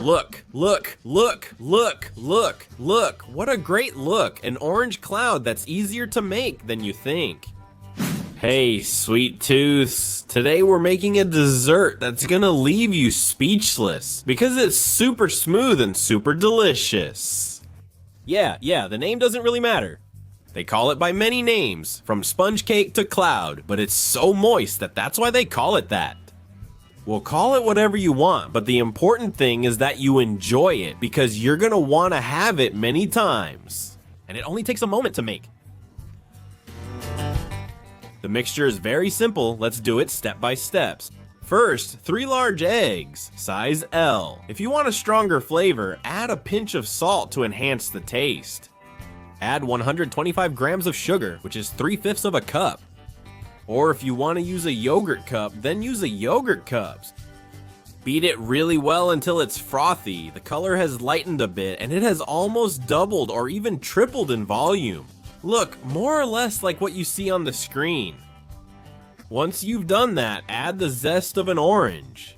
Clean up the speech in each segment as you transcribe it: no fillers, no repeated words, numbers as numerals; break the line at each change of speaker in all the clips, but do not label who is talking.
Look, look, look, look, look, look. What a great look. An orange cloud that's easier to make than you think. Hey, sweet tooths. Today we're making a dessert that's gonna leave you speechless because it's super smooth and super delicious. Yeah, the name doesn't really matter. They call it by many names, from sponge cake to cloud, but it's so moist that's why they call it that. Well, call it whatever you want, but the important thing is that you enjoy it because you're gonna wanna have it many times. And it only takes a moment to make. The mixture is very simple, let's do it step by steps. First, 3 large eggs, size L. If you want a stronger flavor, add a pinch of salt to enhance the taste. Add 125 grams of sugar, which is 3/5 of a cup. Or if you want to use a yogurt cup, then use a yogurt cup. Beat it really well until it's frothy, the color has lightened a bit, and it has almost doubled or even tripled in volume. Look, more or less like what you see on the screen. Once you've done that, add the zest of an orange.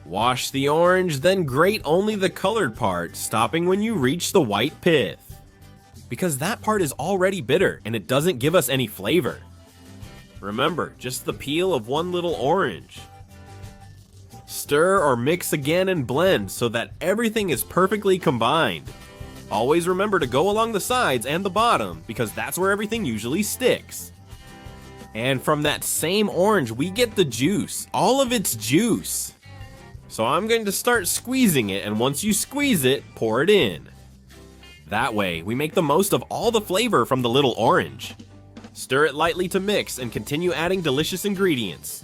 Wash the orange, then grate only the colored part, stopping when you reach the white pith. Because that part is already bitter, and it doesn't give us any flavor. Remember, just the peel of one little orange. Stir or mix again and blend so that everything is perfectly combined. Always remember to go along the sides and the bottom, because that's where everything usually sticks. And from that same orange, we get the juice, all of its juice. So I'm going to start squeezing it, and once you squeeze it, pour it in. That way, we make the most of all the flavor from the little orange. Stir it lightly to mix and continue adding delicious ingredients.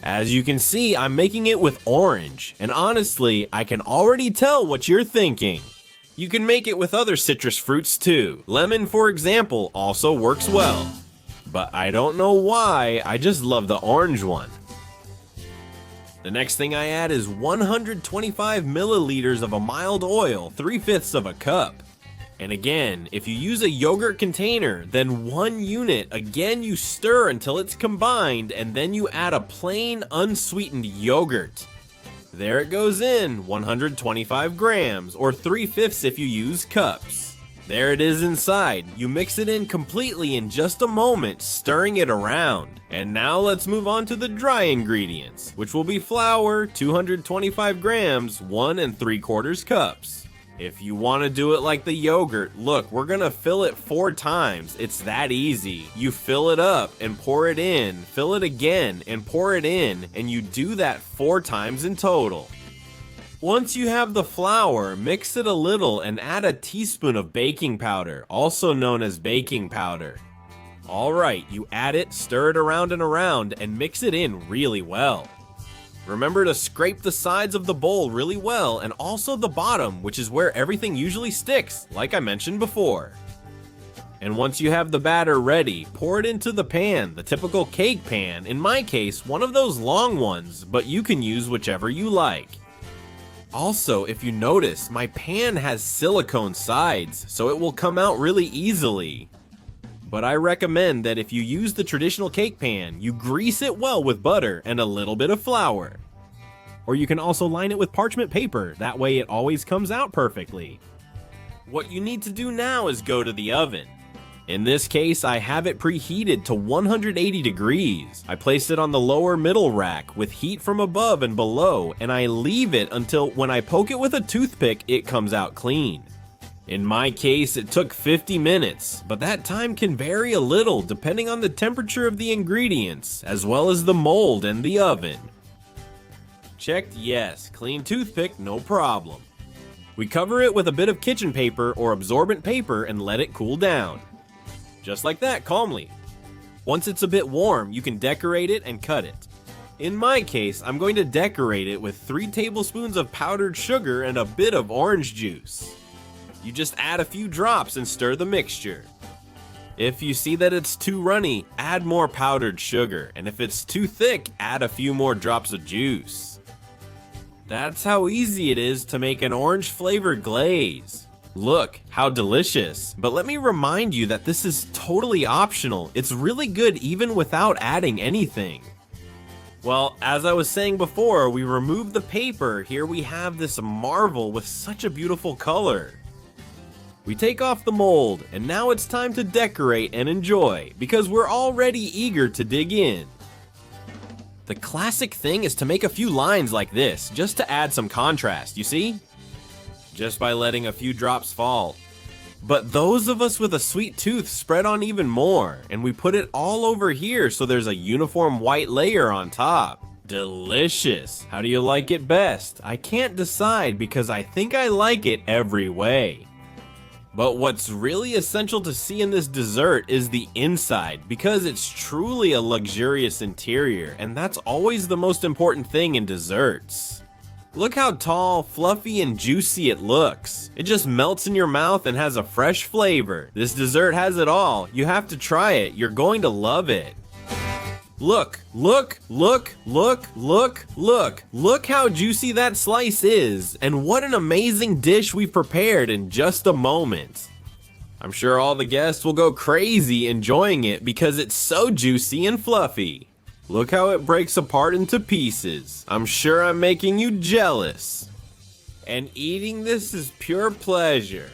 As you can see, I'm making it with orange, and honestly, I can already tell what you're thinking. You can make it with other citrus fruits too. Lemon, for example, also works well. But I don't know why, I just love the orange one. The next thing I add is 125 milliliters of a mild oil, 3/5 of a cup. And again, if you use a yogurt container, then 1 unit, again you stir until it's combined, and then you add a plain unsweetened yogurt. There it goes in, 125 grams, or 3/5 if you use cups. There it is inside. You mix it in completely in just a moment, stirring it around. And now let's move on to the dry ingredients, which will be flour, 225 grams, 1 3/4 cups. If you want to do it like the yogurt, look, we're gonna fill it 4 times. It's that easy. You fill it up and pour it in, fill it again and pour it in, and you do that 4 times in total. Once you have the flour, mix it a little and add a teaspoon of baking powder, also known as baking powder. Alright, you add it, stir it around and mix it in really well. Remember to scrape the sides of the bowl really well, and also the bottom, which is where everything usually sticks, like I mentioned before. And once you have the batter ready, pour it into the pan, the typical cake pan, in my case, one of those long ones, but you can use whichever you like. Also, if you notice, my pan has silicone sides, so it will come out really easily. But I recommend that if you use the traditional cake pan, you grease it well with butter and a little bit of flour. Or you can also line it with parchment paper, that way it always comes out perfectly. What you need to do now is go to the oven. In this case, I have it preheated to 180 degrees. I place it on the lower middle rack with heat from above and below, and I leave it until when I poke it with a toothpick, it comes out clean. In my case, it took 50 minutes, but that time can vary a little depending on the temperature of the ingredients, as well as the mold and the oven. Checked yes, clean toothpick, no problem. We cover it with a bit of kitchen paper or absorbent paper and let it cool down. Just like that, calmly. Once it's a bit warm, you can decorate it and cut it. In my case, I'm going to decorate it with 3 tablespoons of powdered sugar and a bit of orange juice. You just add a few drops and stir the mixture. If you see that it's too runny, add more powdered sugar, and if it's too thick, add a few more drops of juice. That's how easy it is to make an orange flavored glaze. Look, how delicious. But let me remind you that this is totally optional. It's really good even without adding anything. Well, as I was saying before, we removed the paper. Here we have this marvel with such a beautiful color. We take off the mold, and now it's time to decorate and enjoy, because we're already eager to dig in. The classic thing is to make a few lines like this, just to add some contrast, you see? Just by letting a few drops fall. But those of us with a sweet tooth spread on even more, and we put it all over here so there's a uniform white layer on top. Delicious! How do you like it best? I can't decide because I think I like it every way. But what's really essential to see in this dessert is the inside, because it's truly a luxurious interior, and that's always the most important thing in desserts. Look how tall, fluffy, and juicy it looks. It just melts in your mouth and has a fresh flavor. This dessert has it all. You have to try it. You're going to love it. Look, look, look, look, look, look. Look how juicy that slice is, and what an amazing dish we've prepared in just a moment. I'm sure all the guests will go crazy enjoying it because it's so juicy and fluffy. Look how it breaks apart into pieces. I'm sure I'm making you jealous. And eating this is pure pleasure.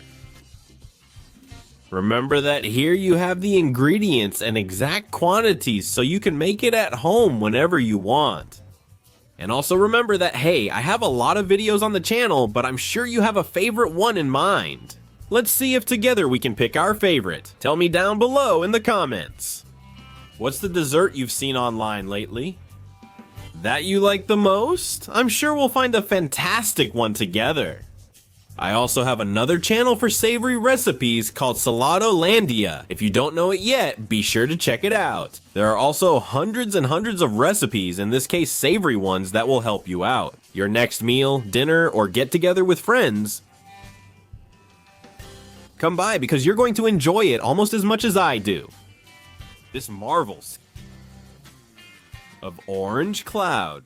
Remember that here you have the ingredients and exact quantities so you can make it at home whenever you want. And also remember that, hey, I have a lot of videos on the channel, but I'm sure you have a favorite one in mind. Let's see if together we can pick our favorite. Tell me down below in the comments. What's the dessert you've seen online lately? That you like the most? I'm sure we'll find a fantastic one together. I also have another channel for savory recipes called Salado-landia. If you don't know it yet, be sure to check it out. There are also hundreds and hundreds of recipes, in this case savory ones, that will help you out. Your next meal, dinner, or get together with friends, come by because you're going to enjoy it almost as much as I do. This marvels of orange cloud.